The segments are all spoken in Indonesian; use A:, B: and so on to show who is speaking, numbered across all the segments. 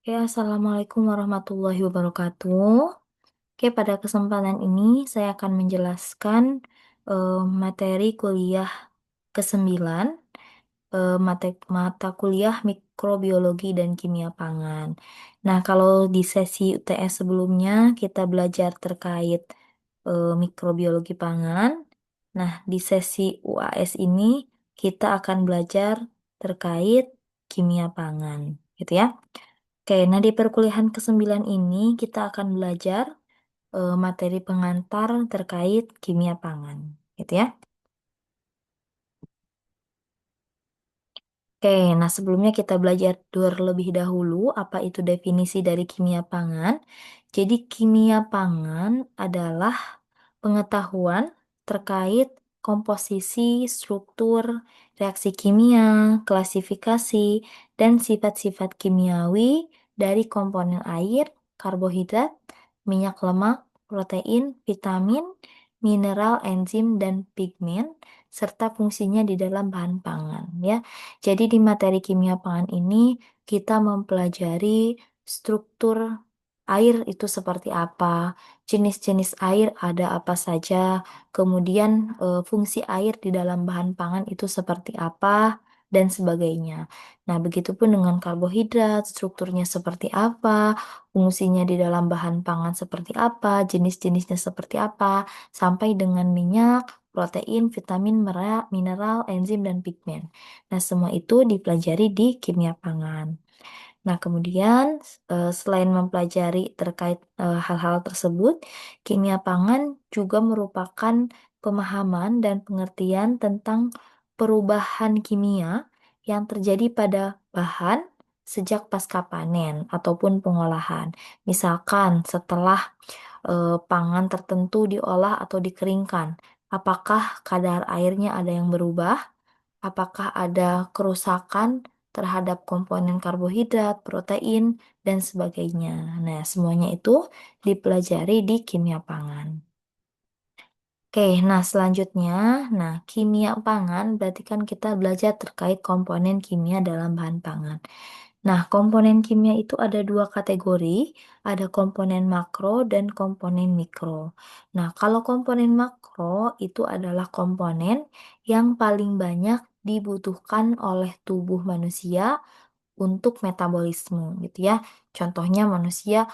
A: Oke, Assalamualaikum warahmatullahi wabarakatuh. Oke, pada kesempatan ini saya akan menjelaskan materi kuliah ke-9, mata kuliah mikrobiologi dan kimia pangan. Nah, kalau di sesi UTS sebelumnya kita belajar terkait mikrobiologi pangan. Nah, di sesi UAS ini kita akan belajar terkait kimia pangan, gitu ya. Oke, nah di perkuliahan ke-9 ini kita akan belajar materi pengantar terkait kimia pangan, gitu ya. Oke, nah sebelumnya kita belajar terlebih dahulu apa itu definisi dari kimia pangan. Jadi kimia pangan adalah pengetahuan terkait komposisi, struktur, reaksi kimia, klasifikasi, dan sifat-sifat kimiawi dari komponen air, karbohidrat, minyak lemak, protein, vitamin, mineral, enzim, dan pigmen, serta fungsinya di dalam bahan pangan, ya. Jadi di materi kimia pangan ini kita mempelajari struktur air itu seperti apa, jenis-jenis air ada apa saja, kemudian fungsi air di dalam bahan pangan itu seperti apa, dan sebagainya. Nah, begitupun dengan karbohidrat, strukturnya seperti apa, fungsinya di dalam bahan pangan seperti apa, jenis-jenisnya seperti apa, sampai dengan minyak, protein, vitamin, mineral, enzim, dan pigmen. Nah, semua itu dipelajari di kimia pangan. Nah, kemudian selain mempelajari terkait hal-hal tersebut, kimia pangan juga merupakan pemahaman dan pengertian tentang perubahan kimia yang terjadi pada bahan sejak pasca panen ataupun pengolahan. Misalkan setelah pangan tertentu diolah atau dikeringkan, apakah kadar airnya ada yang berubah? Apakah ada kerusakan terhadap komponen karbohidrat, protein, dan sebagainya. Nah, semuanya itu dipelajari di kimia pangan. Oke, nah selanjutnya, nah kimia pangan berarti kan kita belajar terkait komponen kimia dalam bahan pangan. Nah, komponen kimia itu ada dua kategori, ada komponen makro dan komponen mikro. Nah, kalau komponen makro itu adalah komponen yang paling banyak dibutuhkan oleh tubuh manusia untuk metabolisme gitu ya. Contohnya manusia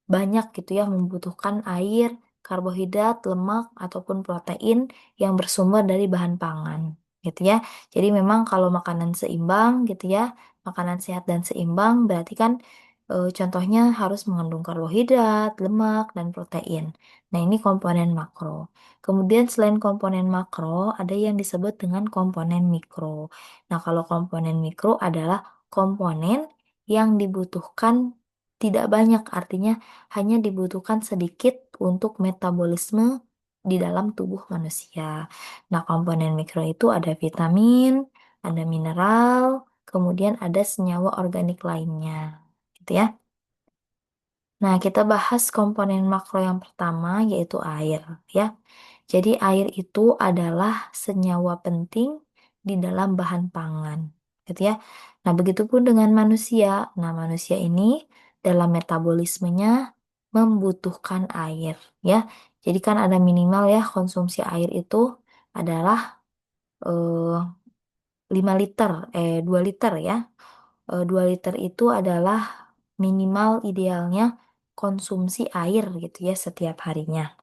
A: banyak gitu ya membutuhkan air, karbohidrat, lemak, ataupun protein yang bersumber dari bahan pangan gitu ya. Jadi memang kalau makanan seimbang gitu ya, makanan sehat dan seimbang berarti kan contohnya harus mengandung karbohidrat, lemak, dan protein. Nah, ini komponen makro. Kemudian selain komponen makro, ada yang disebut dengan komponen mikro. Nah, kalau komponen mikro adalah komponen yang dibutuhkan tidak banyak, artinya hanya dibutuhkan sedikit untuk metabolisme di dalam tubuh manusia. Nah, komponen mikro itu ada vitamin, ada mineral, kemudian ada senyawa organik lainnya. Gitu ya. Nah, kita bahas komponen makro yang pertama yaitu air, ya. Jadi air itu adalah senyawa penting di dalam bahan pangan, gitu ya. Nah, begitupun dengan manusia. Nah, manusia ini dalam metabolismenya membutuhkan air, ya. Jadi kan ada minimal ya konsumsi air itu adalah eh, 5 liter, 2 liter ya. 2 liter itu adalah minimal idealnya konsumsi air gitu ya setiap harinya.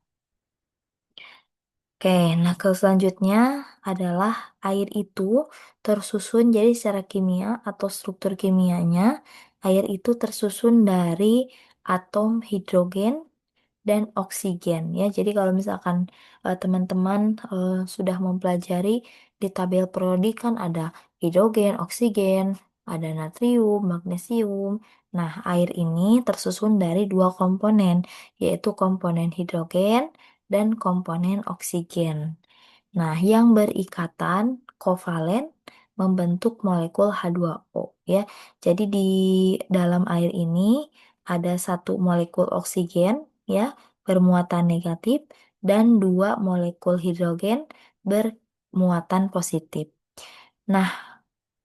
A: Oke, nah ke selanjutnya adalah air itu tersusun jadi secara kimia atau struktur kimianya, air itu tersusun dari atom hidrogen dan oksigen ya. Jadi kalau misalkan teman-teman sudah mempelajari di tabel periodik kan ada hidrogen, oksigen, ada natrium, magnesium. Nah, air ini tersusun dari dua komponen, yaitu komponen hidrogen dan komponen oksigen. Nah, yang berikatan kovalen membentuk molekul H2O ya. Jadi di dalam air ini ada satu molekul oksigen ya bermuatan negatif dan dua molekul hidrogen bermuatan positif. Nah,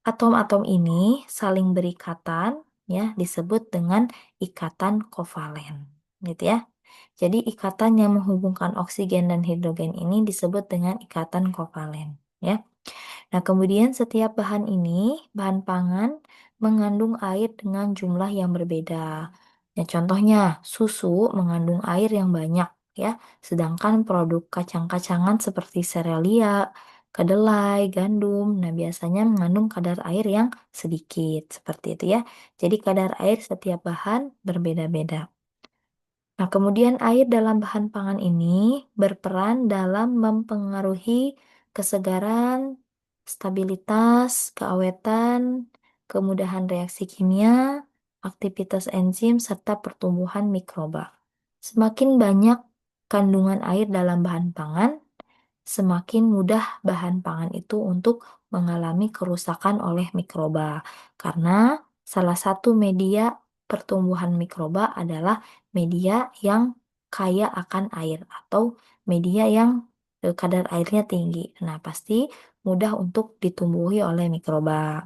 A: atom-atom ini saling berikatan ya, disebut dengan ikatan kovalen, gitu ya. Jadi ikatan yang menghubungkan oksigen dan hidrogen ini disebut dengan ikatan kovalen, ya. Nah, kemudian setiap bahan ini, bahan pangan, mengandung air dengan jumlah yang berbeda. Ya, contohnya, susu mengandung air yang banyak, ya. Sedangkan produk kacang-kacangan seperti serealia, kedelai, gandum, nah biasanya mengandung kadar air yang sedikit, seperti itu ya. Jadi kadar air setiap bahan berbeda-beda. Nah, kemudian air dalam bahan pangan ini berperan dalam mempengaruhi kesegaran, stabilitas, keawetan, kemudahan reaksi kimia, aktivitas enzim, serta pertumbuhan mikroba. Semakin banyak kandungan air dalam bahan pangan, semakin mudah bahan pangan itu untuk mengalami kerusakan oleh mikroba. Karena salah satu media pertumbuhan mikroba adalah media yang kaya akan air atau media yang kadar airnya tinggi. Nah, pasti mudah untuk ditumbuhi oleh mikroba.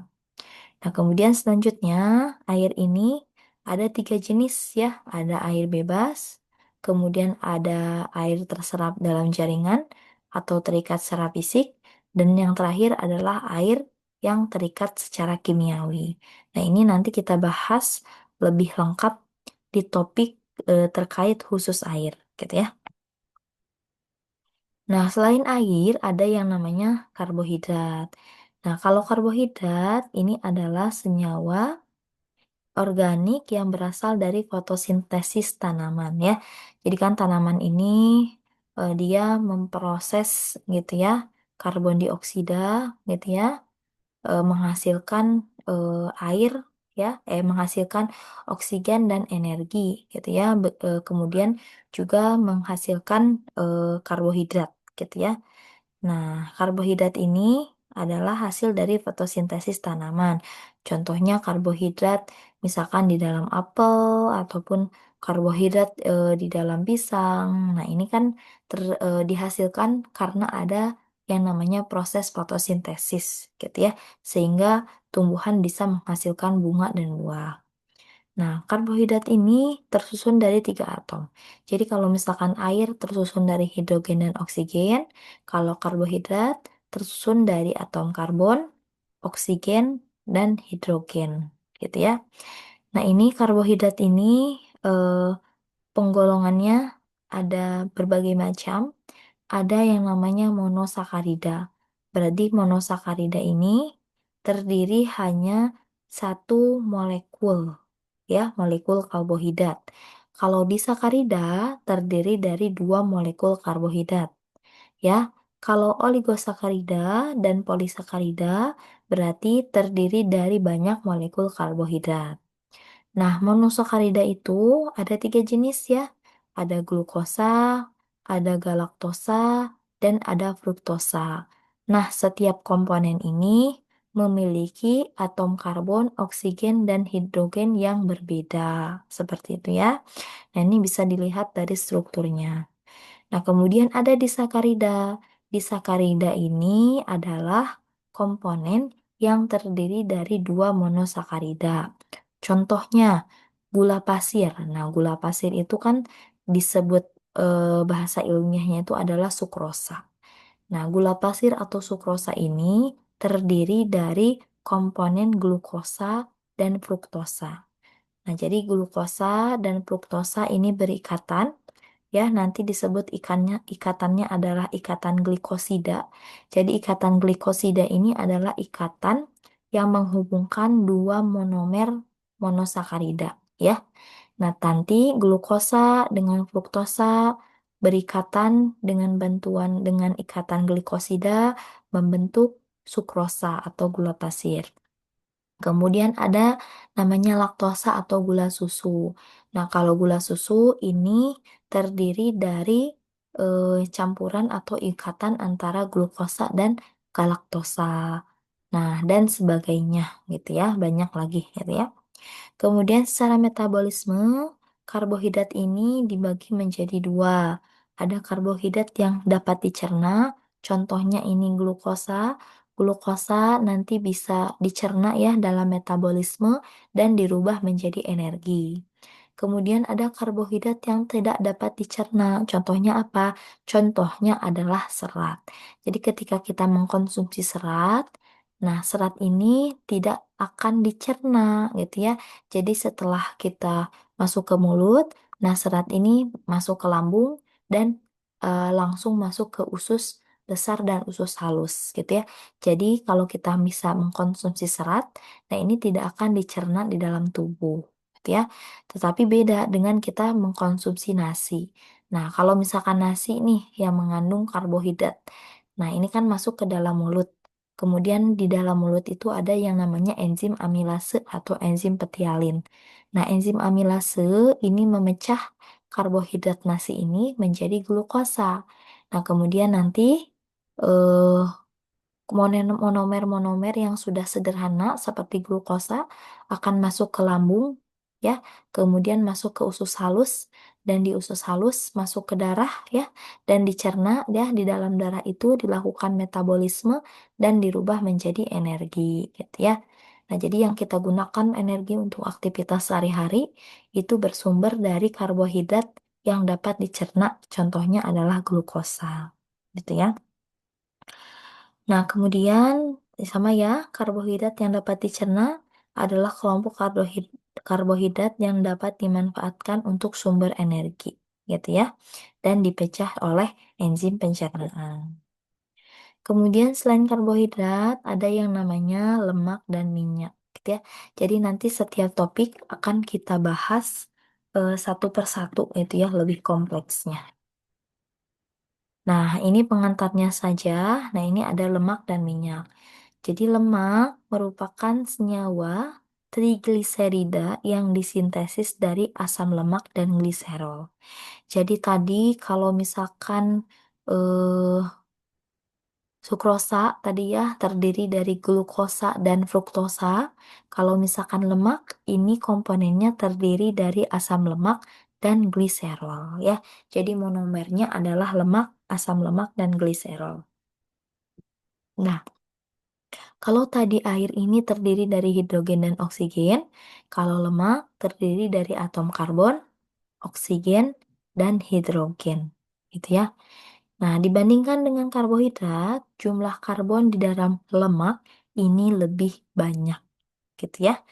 A: Nah, kemudian selanjutnya, air ini ada 3 jenis ya. Ada air bebas, kemudian ada air terserap dalam jaringan atau terikat secara fisik, dan yang terakhir adalah air yang terikat secara kimiawi. Nah, ini nanti kita bahas lebih lengkap di topik terkait khusus air, gitu ya. Nah, selain air, ada yang namanya karbohidrat. Nah, kalau karbohidrat ini adalah senyawa organik yang berasal dari fotosintesis tanaman ya. Jadi kan tanaman ini dia memproses gitu ya karbon dioksida gitu ya, menghasilkan air ya, menghasilkan oksigen dan energi gitu ya. Kemudian juga menghasilkan karbohidrat gitu ya. Nah, karbohidrat ini adalah hasil dari fotosintesis tanaman. Contohnya karbohidrat misalkan di dalam apel ataupun karbohidrat di dalam pisang. Nah, ini kan dihasilkan karena ada yang namanya proses fotosintesis gitu ya. Sehingga tumbuhan bisa menghasilkan bunga dan buah. Nah, karbohidrat ini tersusun dari 3 atom. Jadi kalau misalkan air tersusun dari hidrogen dan oksigen, kalau karbohidrat tersusun dari atom karbon, oksigen, dan hidrogen, gitu ya. Nah, ini karbohidrat ini penggolongannya ada berbagai macam. Ada yang namanya monosakarida. Berarti monosakarida ini terdiri hanya satu molekul ya, molekul karbohidrat. Kalau disakarida terdiri dari 2 molekul karbohidrat, ya. Kalau oligosakarida dan polisakarida berarti terdiri dari banyak molekul karbohidrat. Nah, monosakarida itu ada 3 jenis ya. Ada glukosa, ada galaktosa, dan ada fruktosa. Nah, setiap komponen ini memiliki atom karbon, oksigen, dan hidrogen yang berbeda. Seperti itu ya. Nah, ini bisa dilihat dari strukturnya. Nah, kemudian ada disakarida. Disakarida ini adalah komponen yang terdiri dari 2 monosakarida. Contohnya, gula pasir. Nah, gula pasir itu kan disebut bahasa ilmiahnya itu adalah sukrosa. Nah, gula pasir atau sukrosa ini terdiri dari komponen glukosa dan fruktosa. Nah, jadi glukosa dan fruktosa ini berikatan, ya, nanti disebut ikatannya adalah ikatan glikosida. Jadi ikatan glikosida ini adalah ikatan yang menghubungkan 2 monomer monosakarida, ya. Nah, nanti glukosa dengan fruktosa berikatan dengan bantuan dengan ikatan glikosida membentuk sukrosa atau gula pasir. Kemudian ada namanya laktosa atau gula susu. Nah, kalau gula susu ini terdiri dari campuran atau ikatan antara glukosa dan galaktosa. Nah, dan sebagainya gitu ya, banyak lagi gitu ya. Kemudian secara metabolisme, karbohidrat ini dibagi menjadi 2. Ada karbohidrat yang dapat dicerna, contohnya ini glukosa. glukosa nanti bisa dicerna ya dalam metabolisme dan dirubah menjadi energi. Kemudian ada karbohidrat yang tidak dapat dicerna. Contohnya apa? Contohnya adalah serat. Jadi ketika kita mengkonsumsi serat, nah serat ini tidak akan dicerna gitu ya. Jadi setelah kita masuk ke mulut, nah serat ini masuk ke lambung dan langsung masuk ke usus besar dan usus halus gitu ya. Jadi kalau kita bisa mengkonsumsi serat, nah ini tidak akan dicerna di dalam tubuh gitu ya. Tetapi beda dengan kita mengkonsumsi nasi. Nah, kalau misalkan nasi nih yang mengandung karbohidrat. Nah, ini kan masuk ke dalam mulut. Kemudian di dalam mulut itu ada yang namanya enzim amilase atau enzim petialin. Nah, enzim amilase ini memecah karbohidrat nasi ini menjadi glukosa. Nah, kemudian nanti eh monomer-monomer yang sudah sederhana seperti glukosa akan masuk ke lambung, ya, kemudian masuk ke usus halus, dan di usus halus masuk ke darah, ya, dan dicerna, ya, di dalam darah itu dilakukan metabolisme dan dirubah menjadi energi, gitu ya. Nah, jadi yang kita gunakan energi untuk aktivitas sehari-hari itu bersumber dari karbohidrat yang dapat dicerna, contohnya adalah glukosa, gitu ya. Nah, kemudian sama ya, karbohidrat yang dapat dicerna adalah kelompok karbohidrat yang dapat dimanfaatkan untuk sumber energi, gitu ya, dan dipecah oleh enzim pencernaan. Kemudian selain karbohidrat, ada yang namanya lemak dan minyak, gitu ya. Jadi nanti setiap topik akan kita bahas satu persatu, itu ya, lebih kompleksnya. Nah, ini pengantarnya saja. Nah, ini ada lemak dan minyak. Jadi lemak merupakan senyawa trigliserida yang disintesis dari asam lemak dan gliserol. Jadi tadi kalau misalkan eh, sukrosa tadi ya terdiri dari glukosa dan fruktosa. Kalau misalkan lemak, ini komponennya terdiri dari asam lemak dan gliserol ya. Jadi monomernya adalah lemak, asam lemak, dan gliserol. Nah, kalau tadi air ini terdiri dari hidrogen dan oksigen, kalau lemak terdiri dari atom karbon, oksigen, dan hidrogen. Gitu ya. Nah, dibandingkan dengan karbohidrat, jumlah karbon di dalam lemak ini lebih banyak, gitu ya.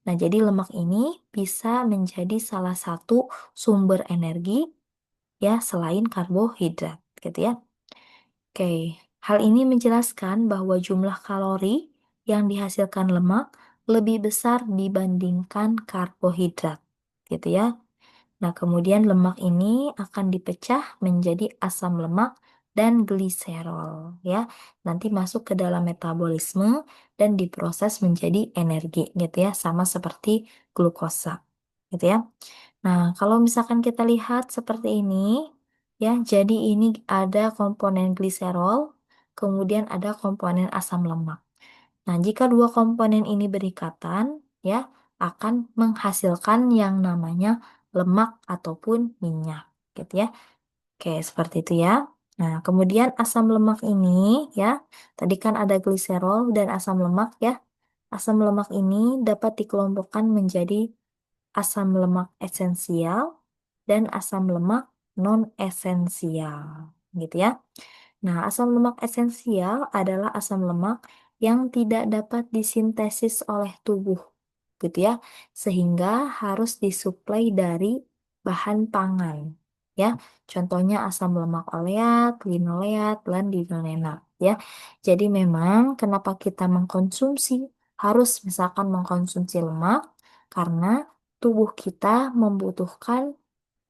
A: Nah, jadi lemak ini bisa menjadi salah satu sumber energi ya selain karbohidrat, gitu ya. Oke, hal ini menjelaskan bahwa jumlah kalori yang dihasilkan lemak lebih besar dibandingkan karbohidrat, gitu ya. Nah, kemudian lemak ini akan dipecah menjadi asam lemak dan gliserol, ya. Nanti masuk ke dalam metabolisme dan diproses menjadi energi, gitu ya, sama seperti glukosa, gitu ya. Nah, kalau misalkan kita lihat seperti ini, ya, jadi ini ada komponen gliserol, kemudian ada komponen asam lemak. Nah, jika dua komponen ini berikatan, ya, akan menghasilkan yang namanya lemak ataupun minyak, gitu ya. Oke, seperti itu ya. Nah, kemudian asam lemak ini, ya, tadi kan ada gliserol dan asam lemak, ya. Asam lemak ini dapat dikelompokkan menjadi asam lemak esensial dan asam lemak non-esensial, gitu ya. Nah, asam lemak esensial adalah asam lemak yang tidak dapat disintesis oleh tubuh, gitu ya, sehingga harus disuplai dari bahan pangan, ya. Contohnya asam lemak oleat, linoleat, dan linolenat, ya. Jadi memang kenapa kita mengkonsumsi harus misalkan mengkonsumsi lemak karena tubuh kita membutuhkan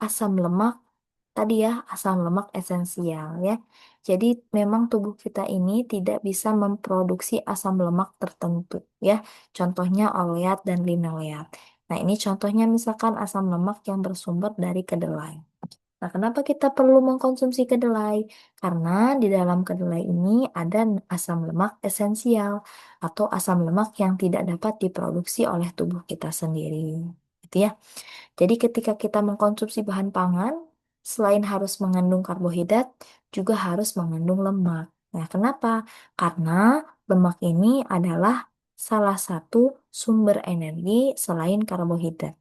A: asam lemak tadi ya, asam lemak esensial ya. Jadi memang tubuh kita ini tidak bisa memproduksi asam lemak tertentu ya. Contohnya oleat dan linoleat. Nah, ini contohnya misalkan asam lemak yang bersumber dari kedelai. Nah, kenapa kita perlu mengkonsumsi kedelai? Karena di dalam kedelai ini ada asam lemak esensial atau asam lemak yang tidak dapat diproduksi oleh tubuh kita sendiri. Gitu ya. Jadi ketika kita mengkonsumsi bahan pangan, selain harus mengandung karbohidrat, juga harus mengandung lemak. Nah, kenapa? Karena lemak ini adalah salah satu sumber energi selain karbohidrat.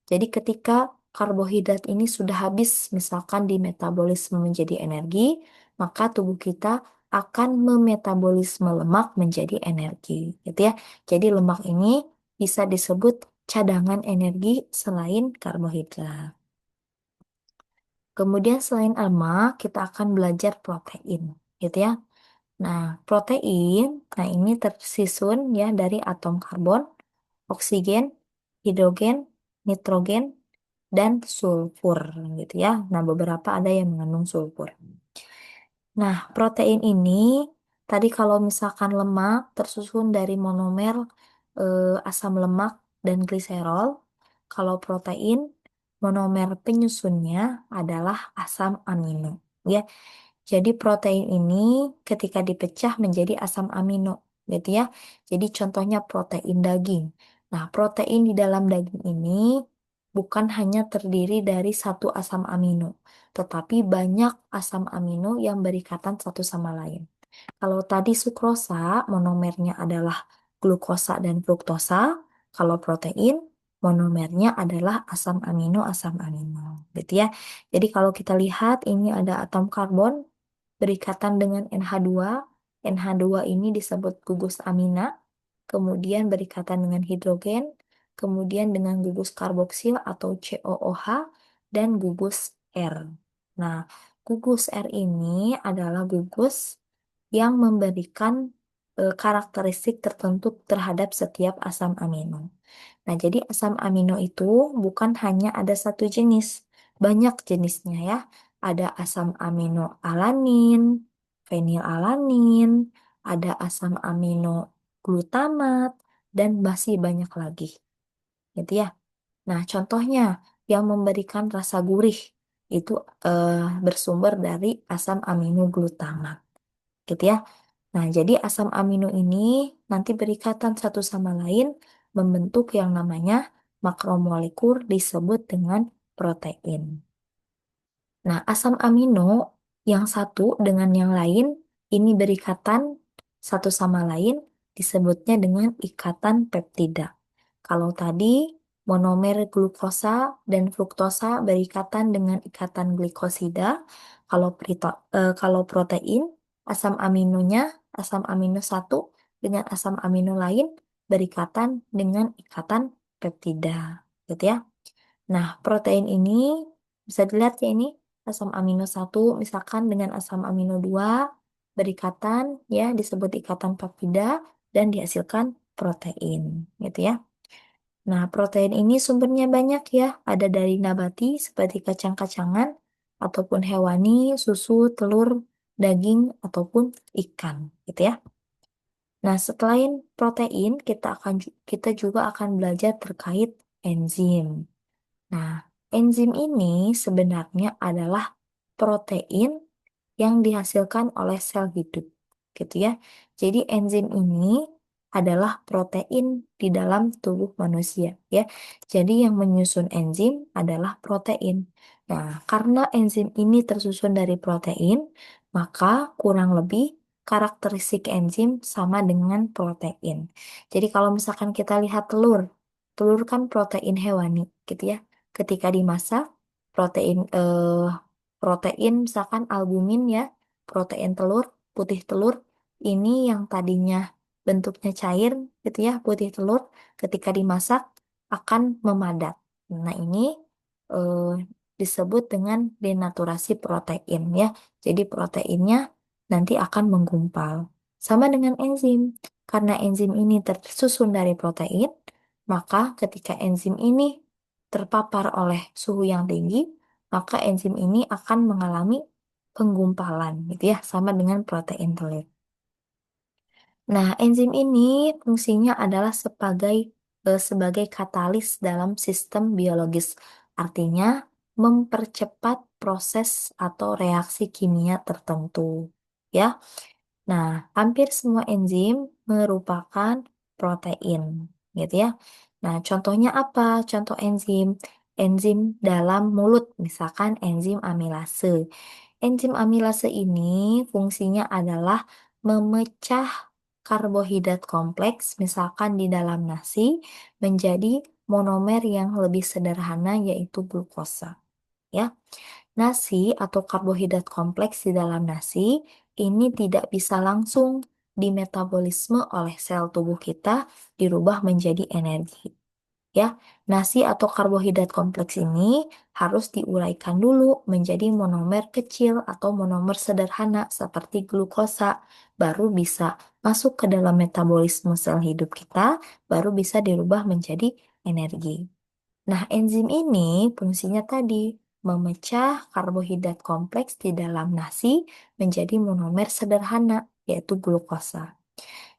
A: Jadi ketika karbohidrat ini sudah habis misalkan di metabolisme menjadi energi, maka tubuh kita akan memetabolisme lemak menjadi energi, gitu ya. Jadi lemak ini bisa disebut cadangan energi selain karbohidrat. Kemudian selain lemak, kita akan belajar protein, gitu ya. Nah, protein, nah ini tersusun ya dari atom karbon, oksigen, hidrogen, nitrogen, dan sulfur gitu ya. Nah, beberapa ada yang mengandung sulfur. Nah, protein ini tadi kalau misalkan lemak tersusun dari monomer asam lemak dan gliserol. Kalau protein monomer penyusunnya adalah asam amino ya. Jadi protein ini ketika dipecah menjadi asam amino, gitu ya. Jadi contohnya protein daging. Nah, protein di dalam daging ini bukan hanya terdiri dari satu asam amino, tetapi banyak asam amino yang berikatan satu sama lain. Kalau tadi sukrosa, monomernya adalah glukosa dan fruktosa. Kalau protein, monomernya adalah asam amino, gitu ya. Jadi kalau kita lihat ini ada atom karbon berikatan dengan NH2. NH2 ini disebut gugus amina, kemudian berikatan dengan hidrogen, kemudian dengan gugus karboksil atau COOH, dan gugus R. Nah, gugus R ini adalah gugus yang memberikan karakteristik tertentu terhadap setiap asam amino. Nah, jadi asam amino itu bukan hanya ada satu jenis, banyak jenisnya ya. Ada asam amino alanin, fenilalanin, ada asam amino glutamat, dan masih banyak lagi. Gitu ya. Nah, contohnya yang memberikan rasa gurih itu eh, bersumber dari asam amino glutamat. Gitu ya. Nah, jadi asam amino ini nanti berikatan satu sama lain membentuk yang namanya makromolekul disebut dengan protein. Nah, asam amino yang satu dengan yang lain ini berikatan satu sama lain disebutnya dengan ikatan peptida. Kalau tadi monomer glukosa dan fruktosa berikatan dengan ikatan glikosida, kalau protein asam aminonya asam amino satu dengan asam amino lain berikatan dengan ikatan peptida, gitu ya. Nah, protein ini bisa dilihat ya ini asam amino satu misalkan dengan asam amino 2 berikatan ya disebut ikatan peptida dan dihasilkan protein gitu ya. Nah, protein ini sumbernya banyak ya, ada dari nabati seperti kacang-kacangan ataupun hewani, susu, telur, daging ataupun ikan gitu ya. Nah, selain protein, kita juga akan belajar terkait enzim. Nah, enzim ini sebenarnya adalah protein yang dihasilkan oleh sel hidup, gitu ya. Jadi enzim ini adalah protein di dalam tubuh manusia, ya. Jadi yang menyusun enzim adalah protein. Nah, karena enzim ini tersusun dari protein, maka kurang lebih karakteristik enzim sama dengan protein. Jadi kalau misalkan kita lihat telur, telur kan protein hewani, gitu ya. Ketika dimasak, protein misalkan albumin ya, protein telur, putih telur ini yang tadinya bentuknya cair gitu ya, putih telur ketika dimasak akan memadat. Nah, ini eh, disebut dengan denaturasi protein ya. Jadi proteinnya nanti akan menggumpal. Sama dengan enzim. Karena enzim ini tersusun dari protein, maka ketika enzim ini terpapar oleh suhu yang tinggi, maka enzim ini akan mengalami penggumpalan gitu ya, sama dengan protein telur. Nah, enzim ini fungsinya adalah sebagai katalis dalam sistem biologis. Artinya, mempercepat proses atau reaksi kimia tertentu. Ya, nah, hampir semua enzim merupakan protein, gitu ya. Nah, contohnya apa? Contoh enzim dalam mulut, misalkan enzim amilase. Enzim amilase ini fungsinya adalah memecah karbohidrat kompleks, misalkan di dalam nasi, menjadi monomer yang lebih sederhana yaitu glukosa. Ya, nasi atau karbohidrat kompleks di dalam nasi ini tidak bisa langsung dimetabolisme oleh sel tubuh kita dirubah menjadi energi. Ya, nasi atau karbohidrat kompleks ini harus diuraikan dulu menjadi monomer kecil atau monomer sederhana seperti glukosa, baru bisa masuk ke dalam metabolisme sel hidup kita, baru bisa dirubah menjadi energi. Nah, enzim ini fungsinya tadi memecah karbohidrat kompleks di dalam nasi menjadi monomer sederhana, yaitu glukosa.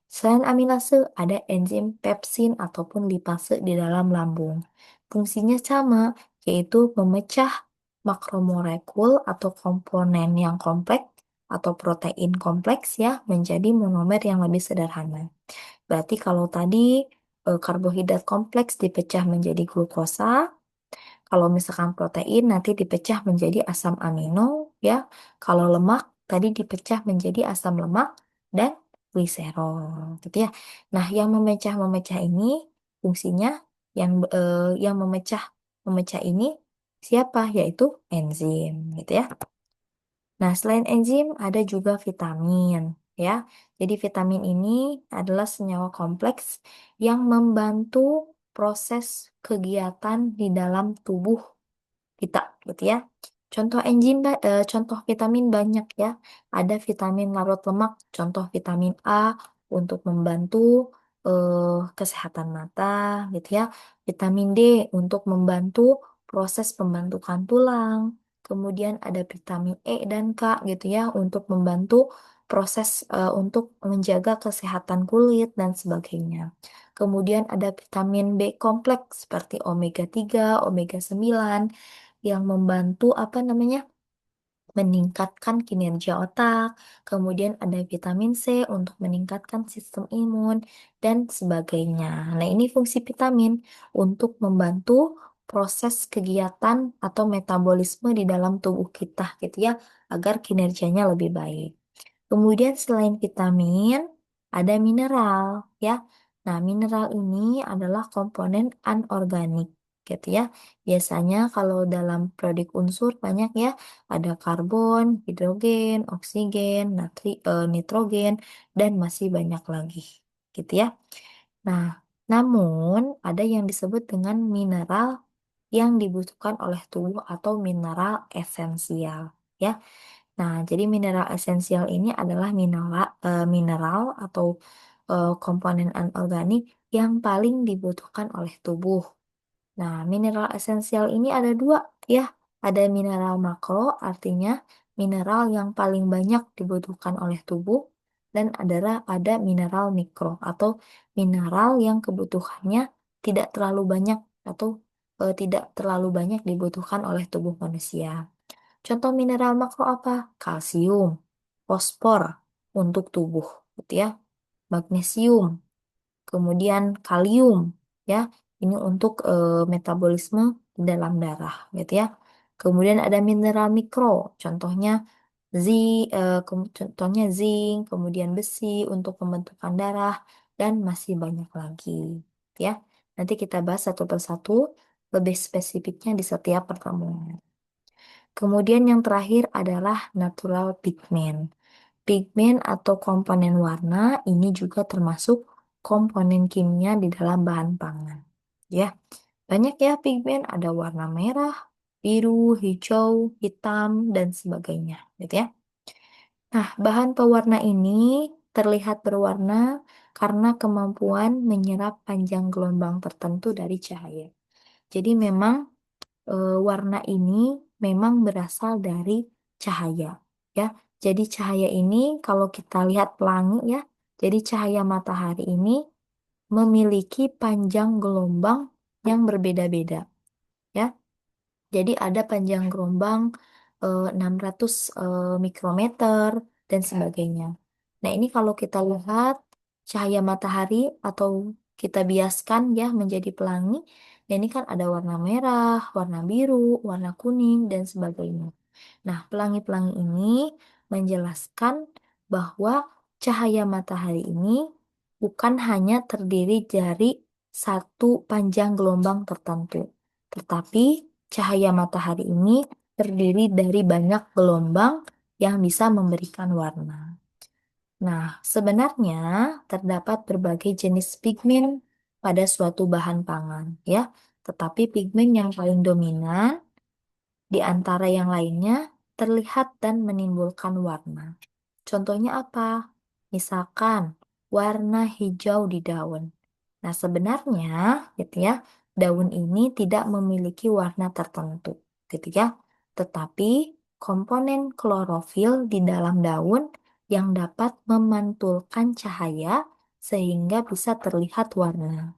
A: Selain amilase, ada enzim pepsin ataupun lipase di dalam lambung. Fungsinya sama, yaitu memecah makromolekul atau komponen yang kompleks atau protein kompleks ya menjadi monomer yang lebih sederhana. Berarti kalau tadi karbohidrat kompleks dipecah menjadi glukosa, kalau misalkan protein nanti dipecah menjadi asam amino ya. Kalau lemak tadi dipecah menjadi asam lemak dan gliserol gitu ya. Nah, yang memecah-memecah ini fungsinya yang memecah ini siapa? Yaitu enzim gitu ya. Nah, selain enzim ada juga vitamin ya. Jadi vitamin ini adalah senyawa kompleks yang membantu proses kegiatan di dalam tubuh kita gitu ya. Contoh vitamin banyak ya. Ada vitamin larut lemak, contoh vitamin A untuk membantu kesehatan mata gitu ya. Vitamin D untuk membantu proses pembentukan tulang. Kemudian ada vitamin E dan K gitu ya untuk membantu proses untuk menjaga kesehatan kulit dan sebagainya. Kemudian ada vitamin B kompleks seperti omega 3, omega 9 yang membantu apa namanya? Meningkatkan kinerja otak. Kemudian ada vitamin C untuk meningkatkan sistem imun dan sebagainya. Nah, ini fungsi vitamin untuk membantu proses kegiatan atau metabolisme di dalam tubuh kita gitu ya, agar kinerjanya lebih baik. Kemudian selain vitamin, ada mineral ya. Nah, mineral ini adalah komponen anorganik gitu ya. Biasanya kalau dalam periodik unsur banyak ya, ada karbon, hidrogen, oksigen, nitrogen, dan masih banyak lagi gitu ya. Nah, namun ada yang disebut dengan mineral yang dibutuhkan oleh tubuh atau mineral esensial ya. Nah, jadi mineral esensial ini adalah mineral atau komponen anorganik yang paling dibutuhkan oleh tubuh. Nah, mineral esensial ini ada dua ya. Ada mineral makro, artinya mineral yang paling banyak dibutuhkan oleh tubuh, dan ada mineral mikro atau mineral yang kebutuhannya tidak terlalu banyak atau tidak terlalu banyak dibutuhkan oleh tubuh manusia. Contoh mineral makro apa? Kalsium, fosfor untuk tubuh, gitu ya. Magnesium, kemudian kalium, ya. Ini untuk metabolisme di dalam darah, gitu ya. Kemudian ada mineral mikro, contohnya contohnya zinc, kemudian besi untuk pembentukan darah dan masih banyak lagi, gitu ya. Nanti kita bahas satu persatu lebih spesifiknya di setiap pertemuan. Kemudian yang terakhir adalah natural pigment. Pigmen atau komponen warna ini juga termasuk komponen kimia di dalam bahan pangan. Ya, banyak ya pigmen, ada warna merah, biru, hijau, hitam, dan sebagainya, gitu ya. Nah, bahan pewarna ini terlihat berwarna karena kemampuan menyerap panjang gelombang tertentu dari cahaya. Jadi memang warna ini memang berasal dari cahaya, ya. Jadi cahaya ini kalau kita lihat pelangi ya, jadi cahaya matahari ini memiliki panjang gelombang yang berbeda-beda, ya. Jadi ada panjang gelombang 600 mikrometer dan sebagainya. Nah, ini kalau kita lihat cahaya matahari atau kita biaskan ya menjadi pelangi, nah ini kan ada warna merah, warna biru, warna kuning, dan sebagainya. Nah, pelangi-pelangi ini menjelaskan bahwa cahaya matahari ini bukan hanya terdiri dari satu panjang gelombang tertentu, tetapi cahaya matahari ini terdiri dari banyak gelombang yang bisa memberikan warna. Nah, sebenarnya terdapat berbagai jenis pigmen pada suatu bahan pangan, ya. Tetapi pigmen yang paling dominan di antara yang lainnya terlihat dan menimbulkan warna. Contohnya apa? Misalkan warna hijau di daun. Nah, sebenarnya gitu ya, daun ini tidak memiliki warna tertentu, gitu ya. Tetapi komponen klorofil di dalam daun yang dapat memantulkan cahaya sehingga bisa terlihat warna.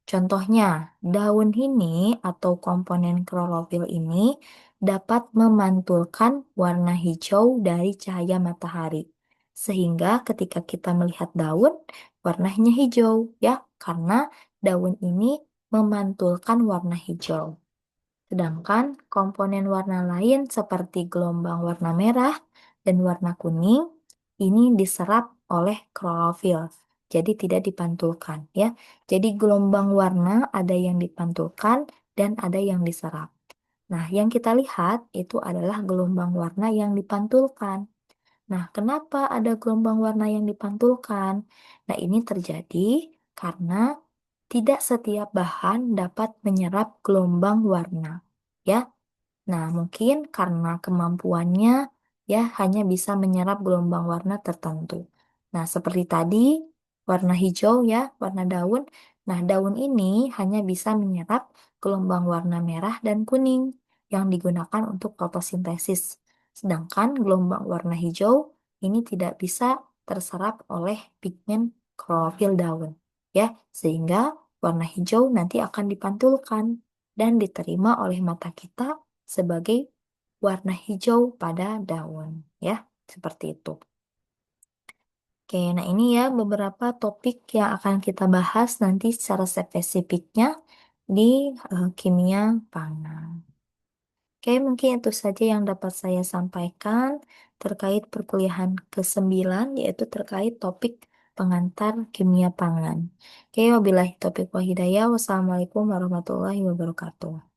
A: Contohnya, daun ini atau komponen klorofil ini dapat memantulkan warna hijau dari cahaya matahari. Sehingga ketika kita melihat daun, warnanya hijau ya, karena daun ini memantulkan warna hijau. Sedangkan komponen warna lain seperti gelombang warna merah dan warna kuning ini diserap oleh klorofil. Jadi tidak dipantulkan ya. Jadi gelombang warna ada yang dipantulkan dan ada yang diserap. Nah, yang kita lihat itu adalah gelombang warna yang dipantulkan. Nah, kenapa ada gelombang warna yang dipantulkan? Nah, ini terjadi karena tidak setiap bahan dapat menyerap gelombang warna. Ya, nah, mungkin karena kemampuannya ya hanya bisa menyerap gelombang warna tertentu. Nah, seperti tadi warna hijau ya, warna daun. Nah, daun ini hanya bisa menyerap gelombang warna merah dan kuning yang digunakan untuk fotosintesis. Sedangkan gelombang warna hijau ini tidak bisa terserap oleh pigmen klorofil daun ya, sehingga warna hijau nanti akan dipantulkan dan diterima oleh mata kita sebagai warna hijau pada daun, ya, seperti itu. Oke, nah ini ya beberapa topik yang akan kita bahas nanti secara spesifiknya di kimia pangan. Oke, mungkin itu saja yang dapat saya sampaikan terkait perkuliahan ke-9, yaitu terkait topik pengantar kimia pangan. Oke, wabillahi taufiq wa hidayah. Wassalamualaikum warahmatullahi wabarakatuh.